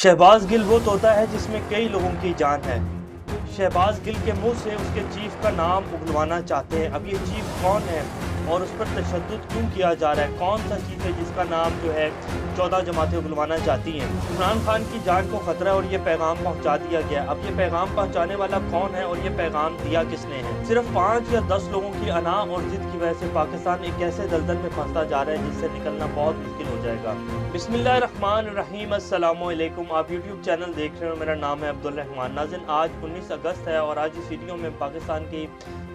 शहबाज गिल वो तोता है जिसमें कई लोगों की जान है। शहबाज गिल के मुंह से उसके चीफ का नाम उगलवाना चाहते हैं। अब ये चीफ कौन है और उस पर तशद्दुद क्यों किया जा रहा है? कौन सा चीफ है जिसका नाम जो है 14 जमातें उगलवाना चाहती हैं? इमरान खान की जान को खतरा है और ये पैगाम पहुंचा दिया गया। अब ये पैगाम पहुंचाने वाला कौन है और ये पैगाम दिया किसने है? सिर्फ 5 या 10 लोगों की अना और जिद की वजह से पाकिस्तान एक ऐसे दलदल में फंसता जा रहा है जिससे निकलना बहुत मुश्किल हो जाएगा। बिस्मिल्लाहिर्रहमानिर्रहीम, अस्सलाम वालेकुम। आप यूट्यूब चैनल देख रहे हो, मेरा नाम है अब्दुल रहमान। नाज़रीन, आज 19 अगस्त है और आज इस वीडियो में पाकिस्तान की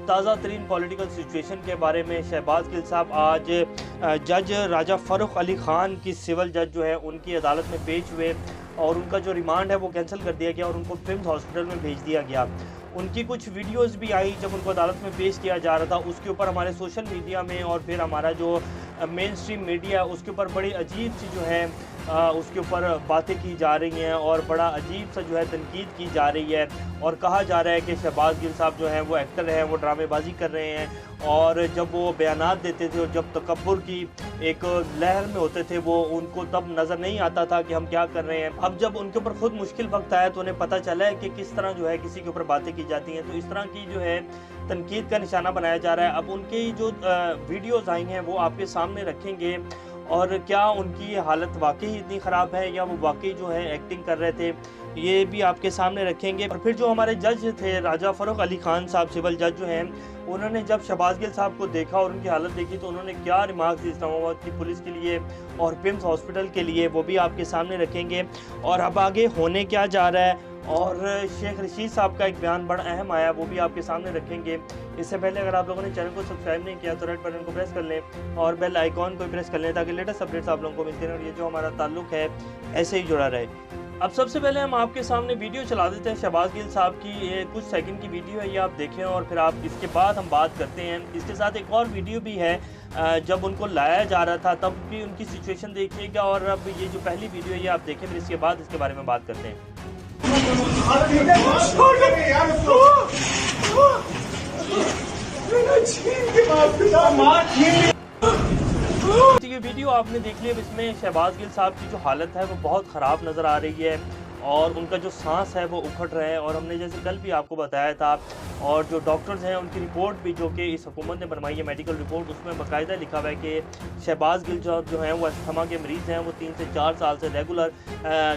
ताज़ा तरीन पॉलिटिकल सिचुएशन के बारे में शहबाज गिल साहब आज जज राजा फ़ारूक अली ख़ान की सिविल जज जो है उनकी अदालत में पेश हुए और उनका जो रिमांड है वो कैंसिल कर दिया गया और उनको पिम्स हॉस्पिटल में भेज दिया गया। उनकी कुछ वीडियोस भी आई जब उनको अदालत में पेश किया जा रहा था, उसके ऊपर हमारे सोशल मीडिया में और फिर हमारा जो मेन स्ट्रीम मीडिया उसके ऊपर बड़ी अजीब सी जो है उसके ऊपर बातें की जा रही हैं और बड़ा अजीब सा जो है तनकीद की जा रही है और कहा जा रहा है कि शहबाज गिल साहब जो हैं वो एक्टर हैं, वो ड्रामेबाजी कर रहे हैं और जब वो बयानात देते थे और जब तकब्बुर की एक लहर में होते थे वो उनको तब नज़र नहीं आता था कि हम क्या कर रहे हैं। अब जब उनके ऊपर खुद मुश्किल वक्त आया तो उन्हें पता चला है कि किस तरह जो है किसी के ऊपर बातें की जाती हैं, तो इस तरह की जो है तनकीद का निशाना बनाया जा रहा है। अब उनकी जो वीडियोज़ आई हैं वो आपके सामने रखेंगे और क्या उनकी हालत वाकई इतनी ख़राब है या वो वाकई जो है एक्टिंग कर रहे थे, ये भी आपके सामने रखेंगे। और फिर जो हमारे जज थे राजा फ़ारूक अली ख़ान साहब सिविल जज जो हैं, उन्होंने जब शहबाज गिल साहब को देखा और उनकी हालत देखी तो उन्होंने क्या रिमार्क्स दी इस्लामाबाद की पुलिस के लिए और पिम्स हॉस्पिटल के लिए, वो भी आपके सामने रखेंगे। और अब आगे होने क्या जा रहा है और शेख रशीद साहब का एक बयान बड़ा अहम आया, वो भी आपके सामने रखेंगे। इससे पहले अगर आप लोगों ने चैनल को सब्सक्राइब नहीं किया तो रेड बटन को प्रेस कर लें और बेल आइकॉन को प्रेस कर लें ताकि लेटेस्ट अपडेट्स आप लोगों को मिलते रहें और ये जो हमारा ताल्लुक है ऐसे ही जुड़ा रहे। अब सबसे पहले हम आपके सामने वीडियो चला देते हैं शहबाज गिल साहब की, ये कुछ सेकंड की वीडियो है, ये आप देखें और फिर आप इसके बाद हम बात करते हैं। इसके साथ एक और वीडियो भी है जब उनको लाया जा रहा था तब भी उनकी सिचुएशन देखिएगा और अब ये जो पहली वीडियो है ये आप देखें, फिर इसके बाद इसके बारे में बात करते हैं। ये वीडियो आपने देख लिया, इसमें शहबाज गिल साहब की जो हालत है वो बहुत ख़राब नज़र आ रही है और उनका जो सांस है वो उखड़ रहा है। और हमने जैसे कल भी आपको बताया था और जो डॉक्टर्स हैं उनकी रिपोर्ट भी जो कि इस हुकूमत ने बनवाई है, मेडिकल रिपोर्ट, उसमें बाकायदा लिखा हुआ है कि शहबाज गिल जो हैं वो अस्थमा के मरीज़ हैं, वो 3 से 4 साल से रेगुलर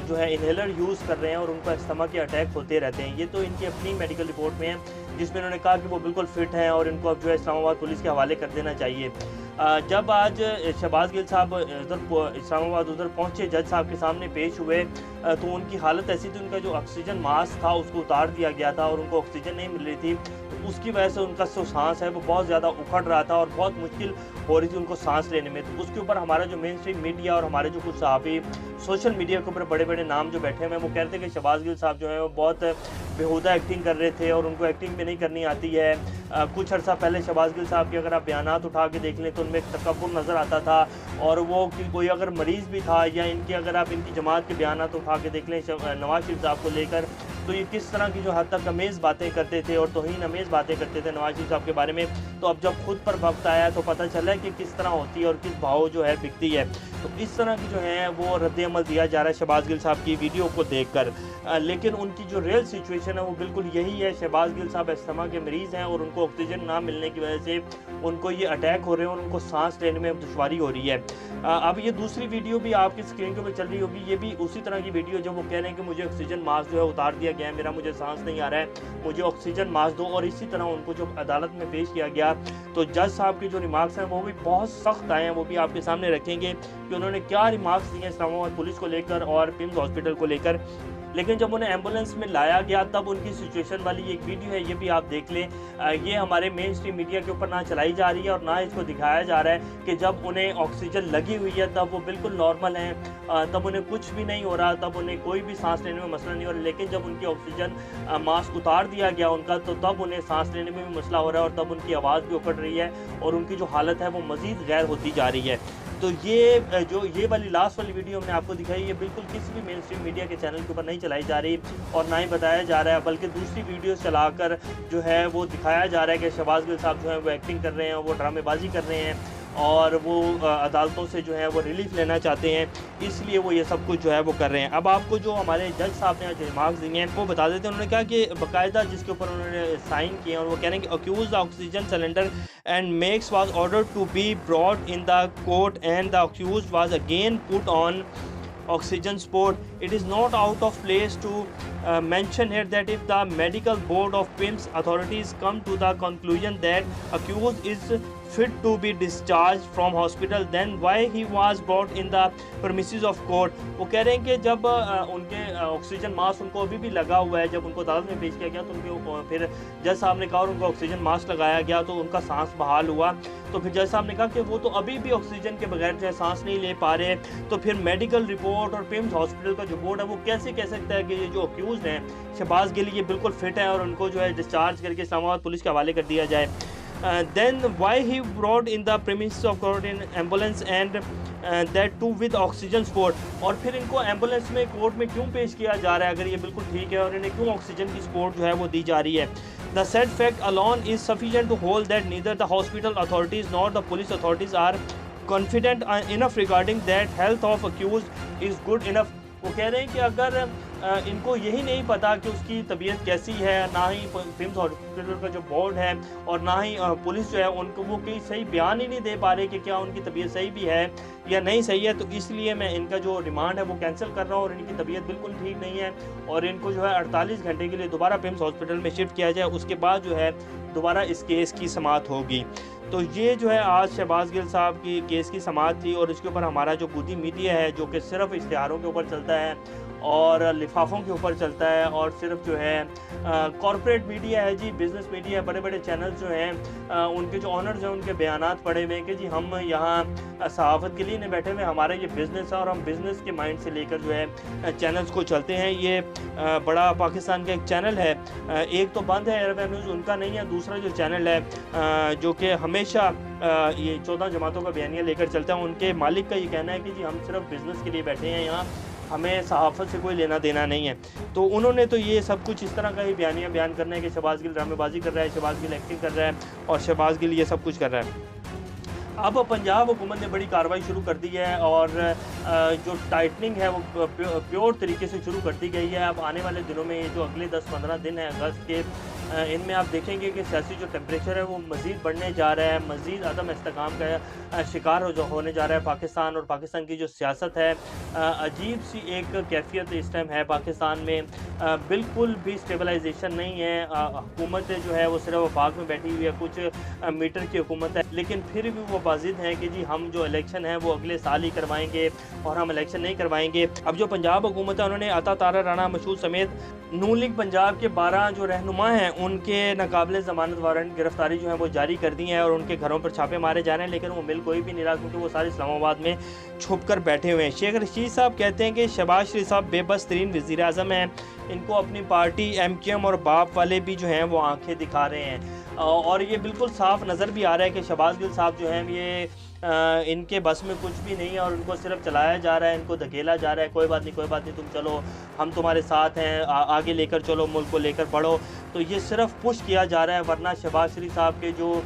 जो है इन्हेलर यूज़ कर रहे हैं और उनको अस्थमा के अटैक होते रहते हैं। ये तो इनकी अपनी मेडिकल रिपोर्ट में है जिसमें उन्होंने कहा कि वो बिल्कुल फिट हैं और इनको अब जो है इस्लामाबाद पुलिस के हवाले कर देना चाहिए। जब आज शहबाज गिल साहब इस्लामाबाद उधर पहुंचे, जज साहब के सामने पेश हुए तो उनकी हालत ऐसी थी, उनका जो ऑक्सीजन मास्क था उसको उतार दिया गया था और उनको ऑक्सीजन नहीं मिल रही थी, तो उसकी वजह से उनका जो सांस है वो बहुत ज़्यादा उखड़ रहा था और बहुत मुश्किल हो रही थी उनको सांस लेने में। तो उसके ऊपर हमारा जो मेन स्ट्रीम मीडिया और हमारे जो कुछ सहाफ़ी सोशल मीडिया के ऊपर बड़े बड़े नाम जो बैठे हुए हैं वो कहते हैं कि शहबाज गिल साहब जो है वो बहुत बेहुदा एक्टिंग कर रहे थे और उनको एक्टिंग भी नहीं करनी आती है। कुछ अर्सा पहले शहबाज गिल साहब के अगर आप बयानात उठा के देख लें तो उनमें एक तकब्बुर नज़र आता था और वो कि कोई अगर मरीज़ भी था या इनकी अगर आप इनकी जमात के बयानात उठा के देख लें नवाज शरीफ साहब को लेकर, तो ये किस तरह की जो हद तक अमेज़ बातें करते थे और तौहीन अमेज़ बातें करते थे नवाज शरीफ साहब के बारे में। तो अब जब खुद पर वक्त आया तो पता चला कि किस तरह होती है और किस भाव जो है बिकती है। तो इस तरह की जो है वो रद्द-ए-अमल दिया जा रहा है शहबाज गिल साहब की वीडियो को देखकर, लेकिन उनकी जो रियल सिचुएशन है वो बिल्कुल यही है। शहबाज गिल साहब अस्थमा के मरीज़ हैं और उनको ऑक्सीजन ना मिलने की वजह से उनको ये अटैक हो रहे हैं और उनको सांस लेने में दुश्वारी हो रही है। अब ये दूसरी वीडियो भी आपकी स्क्रीन के ऊपर चल रही होगी, ये भी उसी तरह की वीडियो जब वो कह रहे हैं कि मुझे ऑक्सीजन मास्क जो है उतार दिया गया है, मुझे सांस नहीं आ रहा है, मुझे ऑक्सीजन मास्क दो। और इसी तरह उनको जो अदालत में पेश किया गया तो जज साहब के जो रिमार्क्स हैं वो भी बहुत सख्त आए हैं, वो भी आपके सामने रखेंगे कि उन्होंने क्या रिमार्क्स दिए इस्लामाबाद पुलिस को लेकर और पिम्स हॉस्पिटल को लेकर। लेकिन जब उन्हें एम्बुलेंस में लाया गया तब उनकी सिचुएशन वाली एक वीडियो है, ये भी आप देख लें। ये हमारे मेन स्ट्रीम मीडिया के ऊपर ना चलाई जा रही है और ना इसको दिखाया जा रहा है कि जब उन्हें ऑक्सीजन लगी हुई है तब वो बिल्कुल नॉर्मल हैं, तब उन्हें कुछ भी नहीं हो रहा, तब उन्हें कोई भी सांस लेने में मसला नहीं हो रहा। लेकिन जब उनकी ऑक्सीजन मास्क उतार दिया गया उनका तो तब उन्हें सांस लेने में भी मसला हो रहा है और तब उनकी आवाज़ भी उखड़ रही है और उनकी जो हालत है वो मज़ीद गैर होती जा रही है। तो ये वाली लास्ट वाली वीडियो हमने आपको दिखाई, ये बिल्कुल किसी भी मेन स्ट्रीम मीडिया के चैनल के ऊपर नहीं चलाई जा रही और ना ही बताया जा रहा है, बल्कि दूसरी वीडियो चलाकर जो है वो दिखाया जा रहा है कि शहबाज गिल साहब जो है वो एक्टिंग कर रहे हैं, वो ड्रामेबाजी कर रहे हैं और वो अदालतों से जो है वो रिलीफ लेना चाहते हैं, इसलिए वो ये सब कुछ जो है वो कर रहे हैं। अब आपको जो हमारे जज साहब ने जो रिमार्क्स दिए हैं वो बता देते हैं। उन्होंने कहा कि बाकायदा जिसके ऊपर उन्होंने साइन किए और वो कह रहे हैं कि accused oxygen cylinder and masks was order to be brought in the court and the accused was again put on oxygen support. It is not out of place to mention here that if the medical board of PIMS authorities come to the conclusion that accused is fit to be discharged from hospital, then why he was brought in the premises of court. वो कह रहे हैं कि जब उनके oxygen mask उनको अभी भी लगा हुआ है, जब उनको अदालत में पेश किया गया तो उनको फिर जज साहब ने कहा और उनको ऑक्सीजन मास्क लगाया गया तो उनका सांस बहाल हुआ। तो फिर जज साहब ने कहा कि वो तो अभी भी ऑक्सीजन के बगैर जो है सांस नहीं ले पा रहे, तो फिर मेडिकल रिपोर्ट और पिम्स हॉस्पिटल का जो बोर्ड है वो कैसे कह सकता है कि ये जो अक्यूज हैं शहबाज गिल ये बिल्कुल फिट है और उनको जो है डिस्चार्ज करके इस्लामाबाद पुलिस के हवाले कर दिया जाए। Then why he brought in the premises of court in ambulance and that too with oxygen support. और फिर इनको एम्बुलेंस में कोर्ट में क्यों पेश किया जा रहा है अगर ये बिल्कुल ठीक है, और इन्हें क्यों ऑक्सीजन की सपोर्ट जो है वो दी जा रही है। The said fact alone is sufficient to hold that neither the hospital authorities nor the police authorities are confident enough regarding that health of accused is good enough. वो कह रहे हैं कि अगर इनको यही नहीं पता कि उसकी तबीयत कैसी है, ना ही पिम्स हॉस्पिटल का जो बोर्ड है और ना ही पुलिस जो है उनको वो कहीं सही बयान ही नहीं दे पा रहे कि क्या उनकी तबीयत सही भी है या नहीं सही है, तो इसलिए मैं इनका जो रिमांड है वो कैंसिल कर रहा हूँ और इनकी तबीयत बिल्कुल ठीक नहीं है और इनको जो है 48 घंटे के लिए दोबारा पिम्स हॉस्पिटल में शिफ्ट किया जाए, उसके बाद जो है दोबारा इस केस की समाअत होगी। तो ये जो है आज शहबाज गिल साहब की केस की समाअत थी और इसके ऊपर हमारा जो गोदी मीडिया है जो कि सिर्फ इश्तिहारों के ऊपर चलता है और लिफाफों के ऊपर चलता है और सिर्फ जो है कॉरपोरेट मीडिया है जी, बिज़नेस मीडिया है, बड़े बड़े चैनल्स जो हैं उनके जो ऑनर्स हैं उनके बयानात पड़े हुए हैं कि जी हम यहाँ सहाफ़त के लिए नहीं बैठे हुए, हमारा ये बिज़नेस है और हम बिज़नेस के माइंड से लेकर जो है चैनल्स को चलते हैं। ये बड़ा पाकिस्तान का एक चैनल है, एक तो बंद है अरब न्यूज़, उनका नहीं है, दूसरा जो चैनल है जो कि हमेशा ये 14 जमातों का बयानिया लेकर चलता है, उनके मालिक का ये कहना है कि जी हम सिर्फ बिज़नेस के लिए बैठे हैं, यहाँ हमें सहाफ़त से कोई लेना देना नहीं है। तो उन्होंने तो ये सब कुछ इस तरह का ही बयानिया बयान करना है कि शहबाज गिल ड्रामेबाजी कर रहा है, शहबाज गिल एक्टिंग कर रहा है और शहबाज गिल ये सब कुछ कर रहा है। अब पंजाब हुकूमत ने बड़ी कार्रवाई शुरू कर दी है और जो टाइटनिंग है वो प्योर तरीके से शुरू कर दी गई है। अब आने वाले दिनों में ये जो अगले 10-15 दिन हैं अगस्त के, इनमें आप देखेंगे कि सियासी जो टेम्परेचर है वो मज़ीद बढ़ने जा रहा है, मज़ीद अदम इस्तेकाम का शिकार होने जा रहा है पाकिस्तान, और पाकिस्तान की जो सियासत है अजीब सी एक कैफियत इस टाइम है पाकिस्तान में, बिल्कुल भी स्टेबलाइजेशन नहीं है। हुकूमत जो है वो सिर्फ वफाक में बैठी हुई है, कुछ मीटर की हुकूमत है, लेकिन फिर भी वो बाजिद हैं कि जी हम जो इलेक्शन है वो अगले साल ही करवाएंगे और हम इलेक्शन नहीं करवाएंगे। अब जो पंजाब हुकूमत है उन्होंने अता तारा राणा मशहूर समेत नून लीग पंजाब के 12 जो रहनुमा हैं उनके नाकाबिले ज़मानत वारंट गिरफ्तारी जो है वो जारी कर दी है और उनके घरों पर छापे मारे जा रहे हैं, लेकिन वो मिल कोई भी नहीं रहा क्योंकि वो सारे इस्लामाबाद में छुप कर बैठे हुए हैं। शेख रशीद साहब कहते हैं कि शहबाज शरीफ साहब बेबस तरीन वज़ीर आज़म हैं, इनको अपनी पार्टी MQM और बाप वाले भी जो हैं वो आंखें दिखा रहे हैं और ये बिल्कुल साफ नज़र भी आ रहा है कि शहबाज गिल साहब जो हैं ये इनके बस में कुछ भी नहीं है और उनको सिर्फ चलाया जा रहा है, इनको धकेला जा रहा है, कोई बात नहीं तुम चलो, हम तुम्हारे साथ हैं, आगे लेकर चलो, मुल्क को लेकर बढ़ो। तो ये सिर्फ पुश किया जा रहा है, वरना शहबाज शरीफ साहब के जो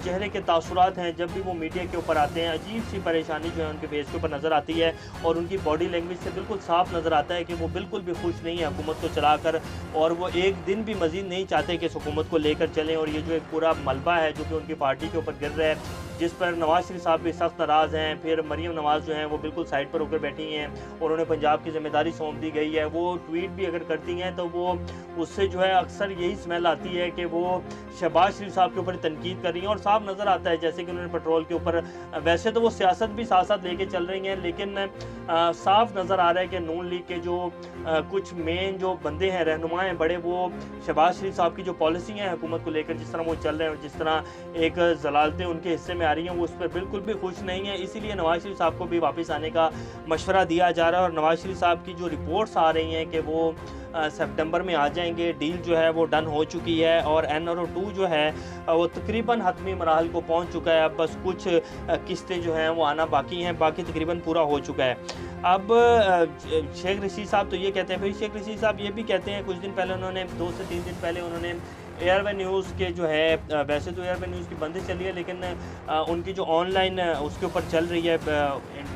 चेहरे के तासुरात हैं जब भी वो मीडिया के ऊपर आते हैं अजीब सी परेशानी जो है उनके फेस के ऊपर नज़र आती है और उनकी बॉडी लैंग्वेज से बिल्कुल साफ नज़र आता है कि वो बिल्कुल भी खुश नहीं है हुकूमत को चलाकर और वो एक दिन भी मज़ीद नहीं चाहते कि इस हुकूमत को लेकर चलें। और ये जो एक पूरा मलबा है जो कि उनकी पार्टी के ऊपर गिर रहा है, जिस पर नवाज शरीफ साहब भी सख्त नाराज़ हैं, फिर मरीम नवाज़ जो हैं वो बिल्कुल साइड पर होकर बैठी हैं और उन्हें पंजाब की जिम्मेदारी सौंप दी गई है। वो ट्वीट भी अगर करती हैं तो वो उससे जो है अक्सर यही स्मेल आती है कि वो शहबाज शरीफ साहब के ऊपर तनकीद कर रही हैं और साफ नज़र आता है जैसे कि उन्होंने पेट्रोल के ऊपर, वैसे तो वो सियासत भी साथ साथ लेके चल रही हैं, लेकिन साफ नज़र आ रहा है कि नून लीग के जो कुछ मेन जो बंदे हैं, रहनुमा हैं बड़े, वो शहबाज शरीफ साहब की जो पॉलिसी हैं हुकूमत को लेकर जिस तरह वो चल रहे हैं, जिस तरह एक जलालतें उनके हिस्से में आ रही हैं, वो उस पर बिल्कुल भी खुश नहीं है। इसीलिए नवाज शरीफ साहब को भी वापस आने का मशवरा दिया जा रहा है और नवाज शरीफ साहब की जो रिपोर्ट्स आ रही हैं कि वो सितंबर में आ जाएंगे, डील जो है वो डन हो चुकी है और NRO 2 जो है वो तकरीबन हतमी मराहल को पहुंच चुका है। अब बस कुछ किस्तें जो हैं वो आना बाकी हैं, बाकी तकरीबन पूरा हो चुका है। अब शेख रशीद साहब तो ये कहते हैं, फिर शेख रशीद साहब ये भी कहते हैं, कुछ दिन पहले उन्होंने 2 से 3 दिन पहले उन्होंने एयरवे न्यूज़ के जो है वैसे तो एयरवे न्यूज़ की बंदिश चली है, लेकिन उनकी जो ऑनलाइन उसके ऊपर चल रही है,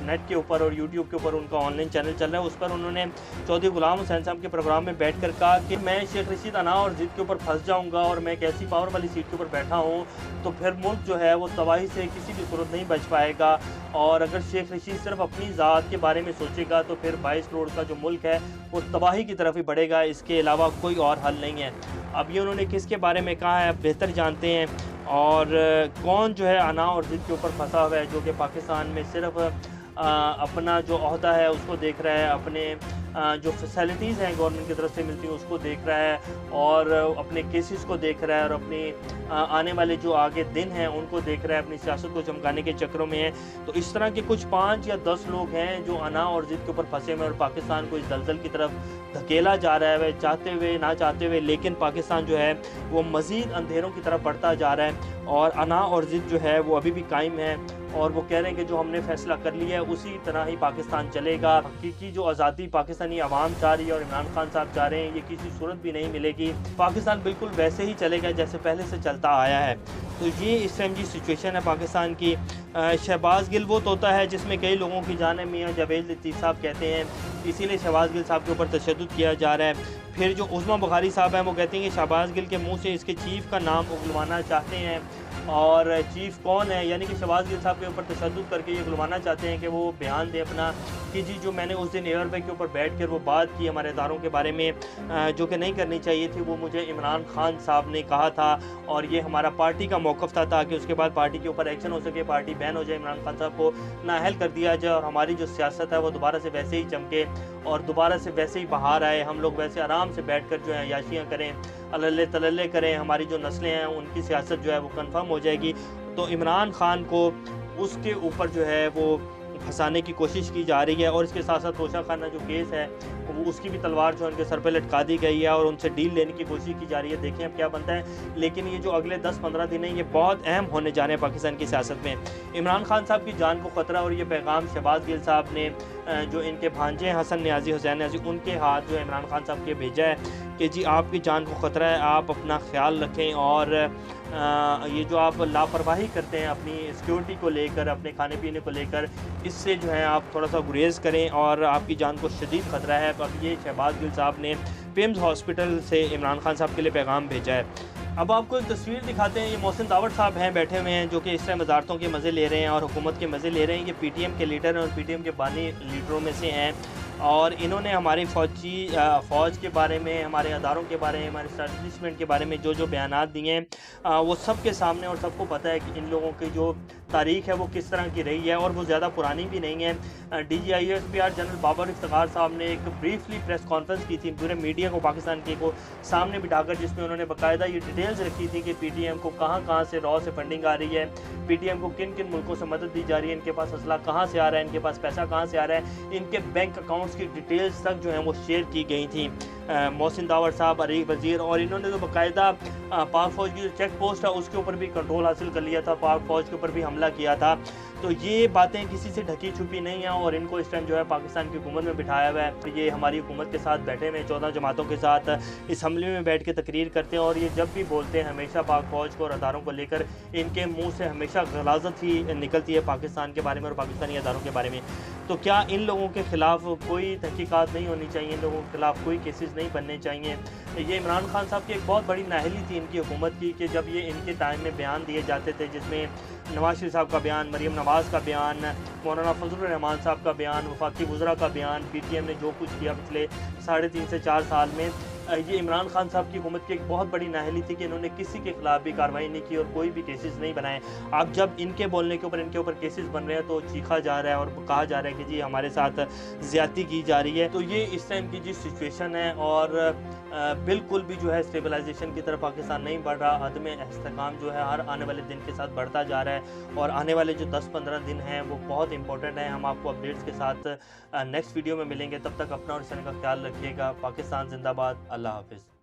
नेट के ऊपर और यूट्यूब के ऊपर उनका ऑनलाइन चैनल चल रहा है। उस पर उन्होंने चौधरी गुलाम हुसैन साहब के प्रोग्राम में बैठकर कहा कि मैं शेख रशीद अना और ज़िद के ऊपर फंस जाऊंगा और मैं एक ऐसी पावर वाली सीट के ऊपर बैठा हूं तो फिर मुल्क जो है वो तबाही से किसी भी सूरत नहीं बच पाएगा, और अगर शेख रशीद सिर्फ अपनी ज़ात के बारे में सोचेगा तो फिर 22 करोड़ का जो मुल्क है वो तबाही की तरफ ही बढ़ेगा, इसके अलावा कोई और हल नहीं है। अब ये उन्होंने किसके बारे में कहा है आप बेहतर जानते हैं, और कौन जो है अना और ज़िद के ऊपर फंसा हुआ है, जो कि पाकिस्तान में सिर्फ अपना जो ओहदा है उसको देख रहा है, अपने जो फैसिलिटीज़ हैं गवर्नमेंट की तरफ से मिलती हैं उसको देख रहा है, और अपने केसेस को देख रहा है, और अपनी आने वाले जो आगे दिन हैं उनको देख रहा है, अपनी सियासत को चमकाने के चक्रों में है। तो इस तरह के कुछ 5 या 10 लोग हैं जो अना और ज़िद के ऊपर फंसे हुए और पाकिस्तान को इस दलदल की तरफ धकेला जा रहा है, चाहते हुए ना चाहते हुए, लेकिन पाकिस्तान जो है वो मज़ीद अंधेरों की तरफ बढ़ता जा रहा है, और अना और ज़िद जो है वो अभी भी कायम है, और वो कह रहे हैं कि जो हमने फैसला कर लिया है उसी तरह ही पाकिस्तान चलेगा। हकीकी जो आज़ादी पाकिस्तानी आवाम चाह रही है और इमरान खान साहब चाह रहे हैं ये किसी सूरत भी नहीं मिलेगी, पाकिस्तान बिल्कुल वैसे ही चलेगा जैसे पहले से चलता आया है। तो ये इस टाइम की सिचुएशन है पाकिस्तान की। शहबाज गिल वो तोता है जिसमें कई लोगों की जान है, मियाँ जावेद लतीफ़ साहब कहते हैं, इसीलिए शहबाज गिल साहब के ऊपर तशद्दुद किया जा रहा है। फिर जो उस्मा बुखारी साहब हैं वो कहते हैं कि शहबाज गिल के मुंह से इसके चीफ़ का नाम उगलवाना चाहते हैं, और चीफ़ कौन है, यानी कि शहबाज गिल साहब के ऊपर तशद्दुद करके ये बुलवाना चाहते हैं कि वो बयान दें अपना कि जी जो मैंने उस दिन एयरवे के ऊपर बैठ कर वो बात की हमारे इदारों के बारे में जो कि नहीं करनी चाहिए थी, वो मुझे इमरान खान साहब ने कहा था, और ये हमारा पार्टी का मौक़िफ़ था ताकि उसके बाद पार्टी के ऊपर एक्शन हो सके, पार्टी बैन हो जाए, इमरान खान साहब को नाअहल कर दिया जाए, और हमारी जो सियासत है वो दोबारा से वैसे ही चमके और दोबारा से वैसे ही बाहर आए, हम लोग वैसे आराम से बैठ कर जो है याशियाँ करें, अल्ले तल्ले करें, हमारी जो नस्लें हैं उनकी सियासत जो है वो कन्फर्म हो जाएगी। तो इमरान खान को उसके ऊपर जो है वो फंसाने की कोशिश की जा रही है, और इसके साथ साथ तोशा खाना जो केस है वो उसकी भी तलवार जो उनके सर पे लटका दी गई है और उनसे डील लेने की कोशिश की जा रही है। देखें अब क्या बनता है, लेकिन ये जो अगले 10-15 दिन हैं ये बहुत अहम होने जा रहे हैं पाकिस्तान की सियासत में। इमरान खान साहब की जान को ख़तरा, और ये पैगाम शहबाज गिल साहब ने जो इनके भांजे हसन न्याजी हुसैन न्याजी उनके हाथ जो है इमरान खान साहब के भेजा है कि जी आपकी जान को ख़तरा है, आप अपना ख्याल रखें, और ये जो आप लापरवाही करते हैं अपनी सिक्योरिटी को लेकर, अपने खाने पीने को लेकर, इससे जो है आप थोड़ा सा गुरेज़ करें, और आपकी जान को शदीद ख़तरा है। तो अब ये शहबाज गिल साहब ने पिम्स हॉस्पिटल से इमरान खान साहब के लिए पैगाम भेजा है। अब आपको एक तस्वीर दिखाते हैं, ये मोहसिन दावड़ साहब हैं बैठे हुए हैं जो कि इस टाइम वजारतों के मज़े ले रहे हैं और हुकूमत के मज़े ले रहे हैं। ये पीटीएम के लीडर हैं और पीटीएम के बानी लीडरों में से हैं, और इन्होंने हमारी फ़ौज के बारे में, हमारे अदारों के बारे में, हमारे एस्टैब्लिशमेंट के बारे में जो जो बयानात दिए हैं वो सब के सामने, और सबको पता है कि इन लोगों की जो तारीख़ है वो किस तरह की रही है, और वो ज़्यादा पुरानी भी नहीं है। DGISPR जनरल बाबर इफ्तिखार साहब ने एक ब्रीफली प्रेस कॉन्फ्रेंस की थी पूरे मीडिया को, पाकिस्तान के को सामने बिठाकर, जिसमें उन्होंने बाकायदा ये डिटेल्स रखी थी कि PTM को कहाँ कहाँ से रॉ से फंडिंग आ रही है, PTM को किन किन मुल्कों से मदद दी जा रही है, इनके पास असला कहाँ से आ रहा है, इनके पास पैसा कहाँ से आ रहा है, इनके बैंक अकाउंट्स की डिटेल्स तक जो है वो शेयर की गई थी। मोहसिन दावड़ साहब, अरीफ वज़ीर, और इन्होंने तो बाकायदा पाक फ़ौज की जो चेक पोस्ट है उसके ऊपर भी कंट्रोल हासिल कर लिया था, पाक फ़ौज के ऊपर भी हमला किया था। तो ये बातें किसी से ढकी छुपी नहीं है, और इनको इस टाइम जो है पाकिस्तान की हुकूमत में बिठाया हुआ है। ये हमारी हुकूमत के साथ बैठे हुए 14 जमातों के साथ इस हमले में बैठ के तकरीर करते हैं, और ये जब भी बोलते हैं हमेशा पाक फ़ौज को और अदारों को लेकर इनके मुँह से हमेशा गलाजत ही निकलती है पाकिस्तान के बारे में और पाकिस्तानी अदारों के बारे में। तो क्या इन लोगों के ख़िलाफ़ कोई तहकीकात नहीं होनी चाहिए, इन लोगों के ख़िलाफ़ कोई केसेस नहीं बनने चाहिए? ये इमरान खान साहब की एक बहुत बड़ी नाअहली थी इनकी हुकूमत की कि जब ये इनके टाइम में बयान दिए जाते थे, जिसमें नवाज शरीफ साहब का बयान, मरीम नवाज़ का बयान, मौलाना फजलुर रहमान साहब का बयान, वफाकी वज़रा का बयान, PTM ने जो कुछ किया पिछले 3.5 से 4 साल में, ये इमरान खान साहब की हुकूमत की एक बहुत बड़ी नाअहली थी कि इन्होंने किसी के खिलाफ भी कार्रवाई नहीं की और कोई भी केसेस नहीं बनाए। अब जब इनके बोलने के ऊपर, इनके ऊपर केसेस बन रहे हैं तो चीखा जा रहा है और कहा जा रहा है कि जी हमारे साथ ज़्यादती की जा रही है। तो ये इस टाइम की जी सिचुएशन है, और बिल्कुल भी जो है स्टेबलाइजेशन की तरफ पाकिस्तान नहीं बढ़ रहा, अदम इस्तेकाम जो है हर आने वाले दिन के साथ बढ़ता जा रहा है, और आने वाले जो 10-15 दिन हैं वो बहुत इंपॉर्टेंट हैं। हम आपको अपडेट्स के साथ नेक्स्ट वीडियो में मिलेंगे, तब तक अपना और इस चैनल का ख्याल रखिएगा। पाकिस्तान जिंदाबाद, अल्लाह हाफिज़।